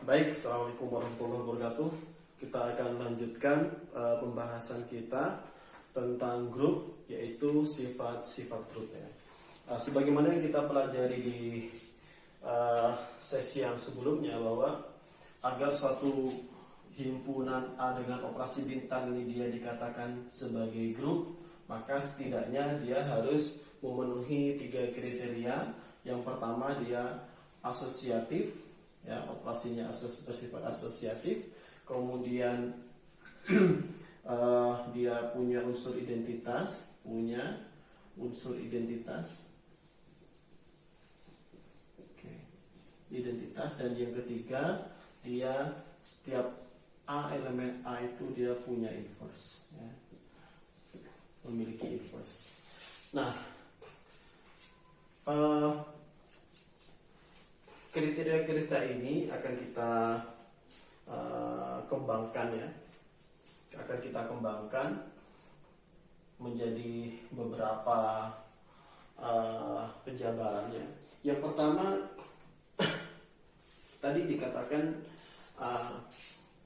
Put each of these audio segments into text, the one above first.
Baik, Assalamualaikum warahmatullahi wabarakatuh. Kita akan lanjutkan pembahasan kita tentang grup, yaitu sifat-sifat grup ya. Sebagaimana yang kita pelajari di sesi yang sebelumnya, bahwa agar suatu himpunan A dengan operasi bintang ini dia dikatakan sebagai grup, maka setidaknya dia harus memenuhi 3 kriteria. Yang pertama, dia asosiatif, ya, operasinya bersifat asosiatif. Kemudian dia punya unsur identitas, identitas. Dan yang ketiga, dia setiap elemen A itu dia punya inverse, ya, memiliki inverse. Nah, kriteria-kriteria ini akan kita kembangkan, ya, akan kita kembangkan menjadi beberapa penjabarannya. Yang pertama, tadi dikatakan,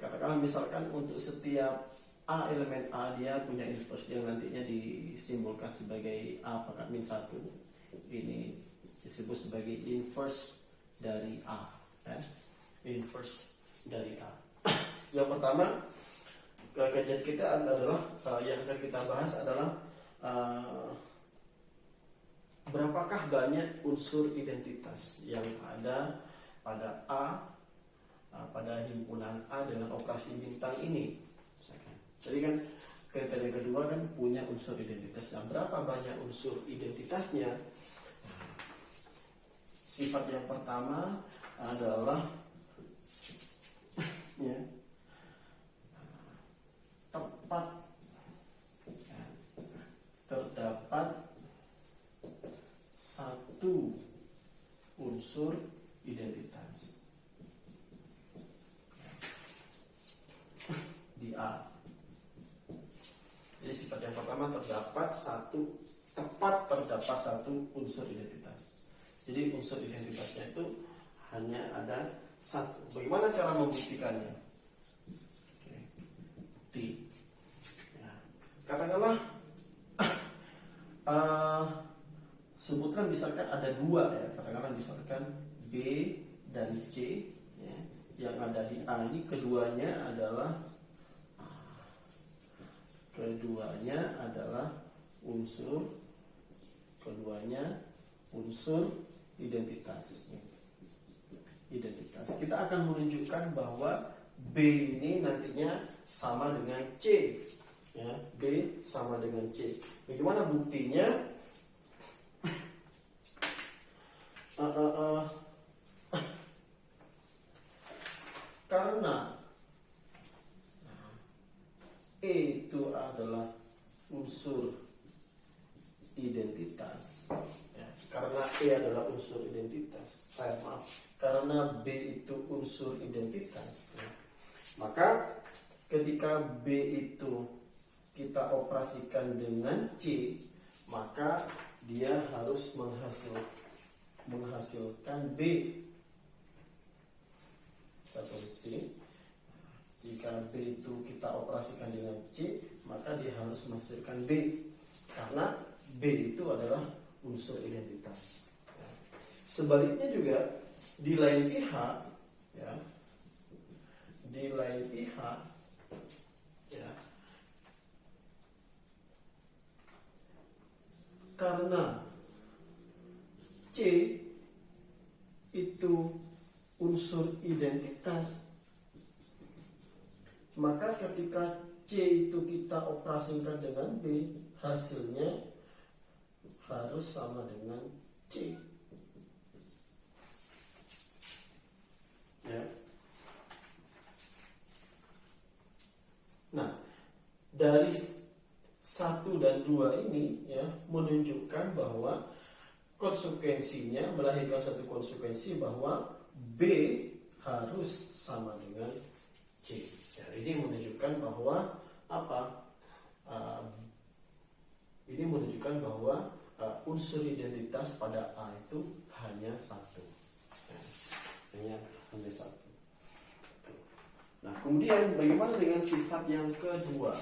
katakanlah misalkan untuk setiap elemen A dia punya inverse yang nantinya disimbolkan sebagai A pangkat min 1. Ini disebut sebagai inverse dari A, ya. Inverse dari A. Yang pertama, kajian kita adalah yang akan kita bahas adalah berapakah banyak unsur identitas yang ada pada pada himpunan A dengan operasi bintang ini. Jadi kan kriteria kedua kan punya unsur identitasnya. Berapa banyak unsur identitasnya? Sifat yang pertama adalah ya, tepat, ya, terdapat satu unsur identitas di A. Jadi sifat yang pertama terdapat satu unsur identitas. Jadi unsur identitasnya itu hanya ada satu. Bagaimana cara membuktikannya? Bukti. Ya. Katakanlah sebutkan misalkan ada 2, ya. Katakanlah misalkan B dan C, ya, yang ada di A ini keduanya adalah unsur identitas. Kita akan menunjukkan bahwa B ini nantinya sama dengan C, ya, B sama dengan C. Bagaimana buktinya? Karena E itu adalah unsur identitas, ya, karena E adalah unsur identitas. Karena B itu unsur identitas, ya, maka ketika B itu kita operasikan dengan C, maka dia harus menghasilkan B. Satu C. Jika B itu kita operasikan dengan C, maka dia harus menghasilkan B, karena B itu adalah unsur identitas. Sebaliknya juga di lain pihak, ya, ya, karena C itu unsur identitas, maka ketika C itu kita operasikan dengan B, hasilnya harus sama dengan C, ya. Nah, dari 1 dan 2 ini, ya, menunjukkan bahwa konsekuensinya melahirkan satu konsekuensi bahwa B harus sama dengan C. Ini menunjukkan bahwa ini menunjukkan bahwa unsur identitas pada A itu hanya satu, hanya satu. Nah, kemudian bagaimana dengan sifat yang kedua?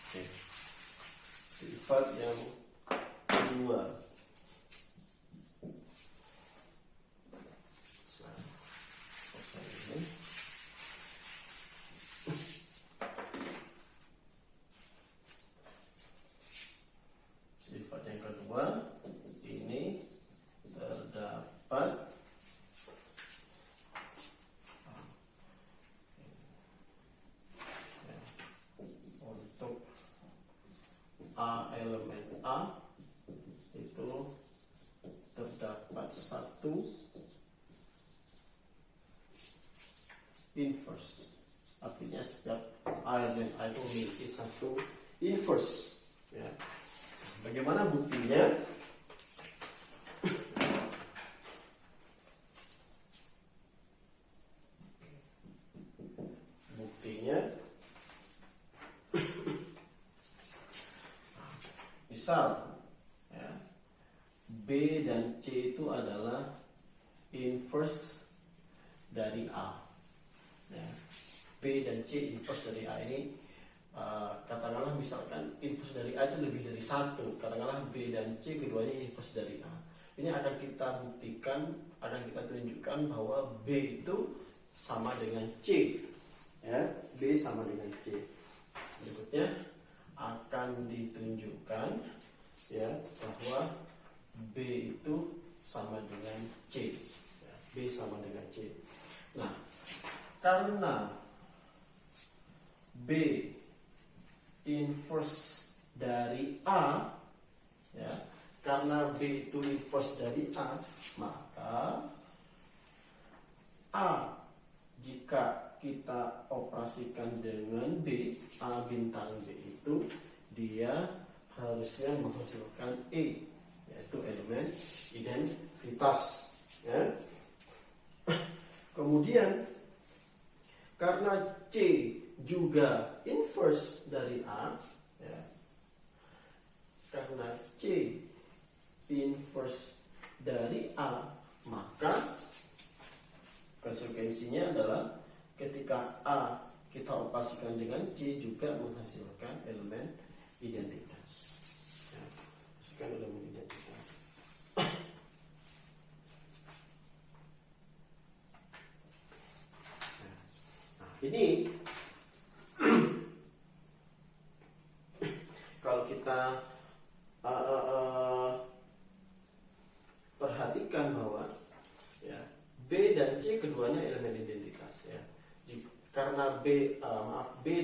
Oke. Sifat yang kedua. Sifat yang kedua ini terdapat untuk A, elemen A itu terdapat satu inverse. Artinya setiap A elemen A itu memiliki satu inverse, ya. Bagaimana buktinya? Buktinya misal, ya, B dan C itu adalah inverse dari A, ya. B dan C inverse dari A ini, katakanlah misalkan inverse dari A itu lebih dari satu, katakanlah B dan C keduanya inverse dari A. Ini akan kita buktikan, akan kita tunjukkan bahwa B itu sama dengan C, ya. B sama dengan C. Berikutnya akan ditunjukkan, ya, bahwa B itu sama dengan C, ya. B sama dengan C. Nah, karena B inverse dari A, ya, karena B itu inverse dari A, maka A jika kita operasikan dengan B, A bintang B itu dia harusnya menghasilkan E, yaitu elemen identitas, ya. Kemudian karena C juga inverse dari A, ya, karena C inverse dari A, maka konsekuensinya adalah ketika A kita operasikan dengan C juga menghasilkan elemen identitas, ya, menghasilkan elemen identitas. Nah, ini kalau kita perhatikan bahwa, ya, B dan C keduanya elemen identitas, ya. Karena B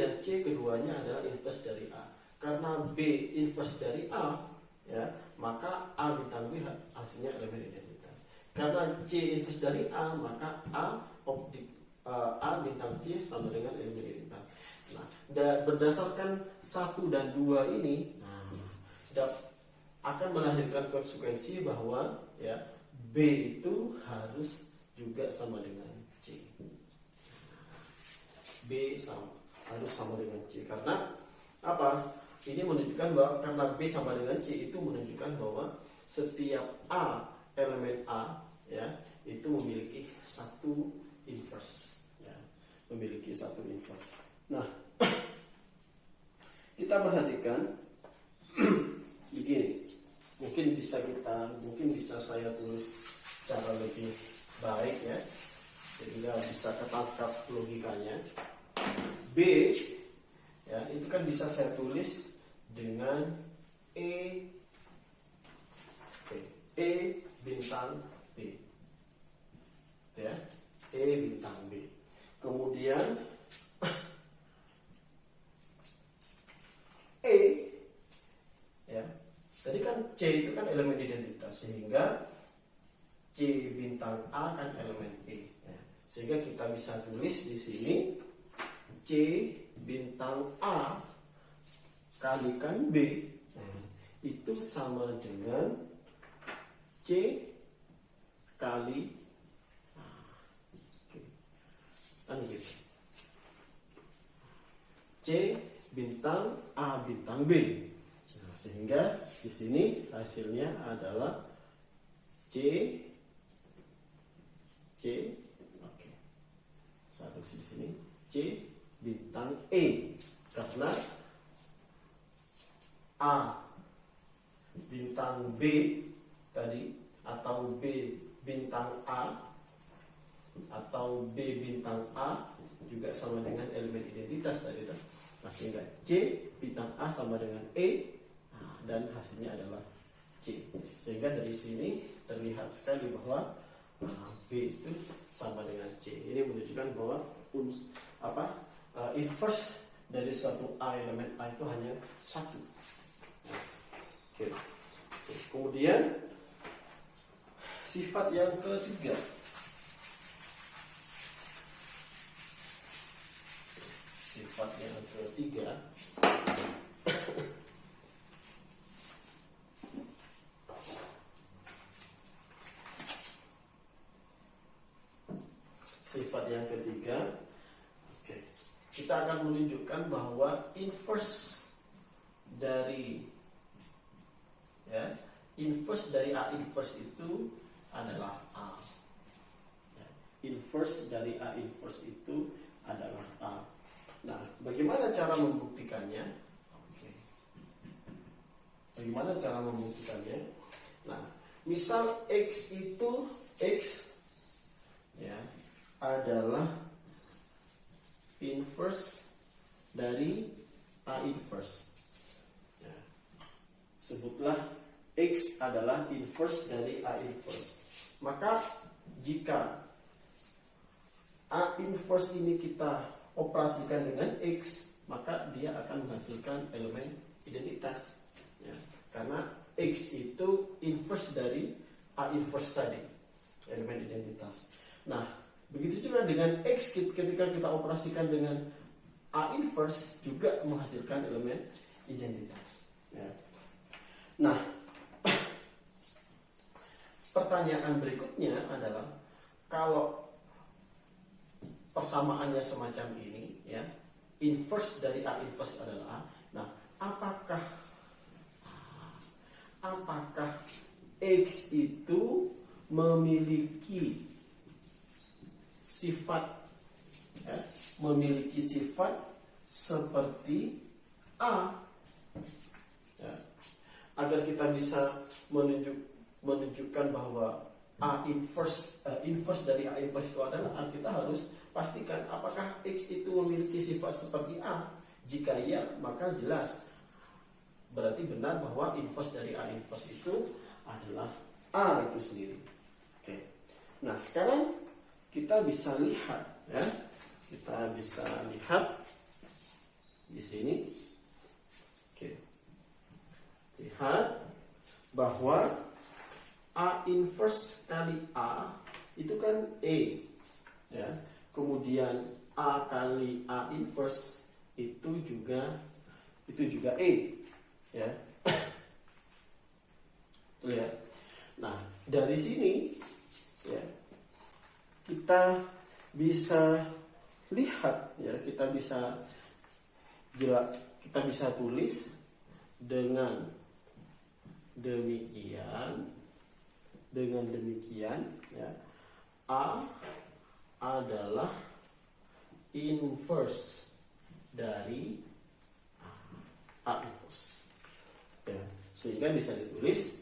dan C keduanya adalah inverse dari A. Karena B inverse dari A, ya, maka A bintang B hasilnya elemen identitas. Karena C inverse dari A, maka A bintang C sama dengan elemen identitas. Nah, berdasarkan 1 dan 2 ini, akan melahirkan konsekuensi bahwa, ya, B itu harus juga sama dengan C. B harus sama dengan C. Karena apa? Ini menunjukkan bahwa karena B sama dengan C itu menunjukkan bahwa setiap A elemen A, ya, itu memiliki satu inverse, ya, memiliki satu inverse. Nah, kita perhatikan begini. Mungkin bisa saya tulis secara lebih baik, ya, sehingga bisa ketangkap logikanya. B, ya, itu kan bisa saya tulis dengan E bintang B, ya, E bintang B. Kemudian E, ya, tadi kan C itu kan elemen identitas, sehingga C bintang A kan elemen E, ya. Sehingga kita bisa tulis di sini C bintang A kalikan B, itu sama dengan C kali A. Kan gitu. C bintang A bintang B. Nah, sehingga di sini hasilnya adalah C C. Oke. Saya tulis di sini C bintang E, karena A bintang B tadi, atau B bintang A, atau B bintang A juga sama dengan elemen identitas tadi. Nah, sehingga C bintang A sama dengan E, dan hasilnya adalah C. Sehingga dari sini terlihat sekali bahwa B itu sama dengan C. Ini menunjukkan bahwa inverse dari satu A, elemen A itu hanya satu. Oke. Kemudian sifat yang ketiga, oke, kita akan menunjukkan bahwa inverse dari A inverse itu adalah A. Inverse dari A inverse itu adalah A. Nah, bagaimana cara membuktikannya? Oke. Bagaimana cara membuktikannya? Nah, misal X itu adalah inverse dari A inverse. Sebutlah X adalah inverse dari A inverse. Maka jika A inverse ini kita operasikan dengan X, maka dia akan menghasilkan elemen identitas. Karena X itu inverse dari A inverse tadi, elemen identitas. Nah, begitu juga dengan X ketika kita operasikan dengan A inverse juga menghasilkan elemen identitas. Nah, pertanyaan berikutnya adalah, kalau persamaannya semacam ini, inverse dari A inverse adalah A. Nah, apakah X itu memiliki sifat seperti A? Agar kita bisa menunjukkan bahwa A inverse dari A inverse itu adalah A, kita harus pastikan apakah X itu memiliki sifat seperti A. Jika iya, maka jelas berarti benar bahwa inverse dari A inverse itu adalah A itu sendiri. Oke. Nah, sekarang kita bisa lihat di sini. Oke. Lihat bahwa A inverse kali A itu kan E, kemudian A kali A inverse itu juga E, Tuh ya. Nah, dari sini kita bisa lihat, kita bisa tulis dengan demikian, A adalah inverse dari A inverse. Sehingga bisa ditulis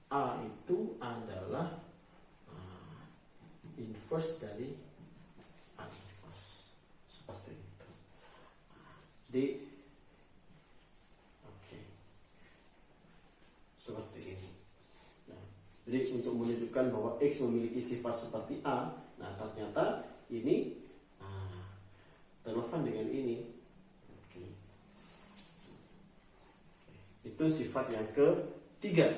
A itu adalah inverse dari A inverse, seperti itu. Seperti ini. Jadi untuk menunjukkan bahwa X memiliki sifat seperti A, nah ternyata ini relevan dengan ini. Itu sifat yang ketiga.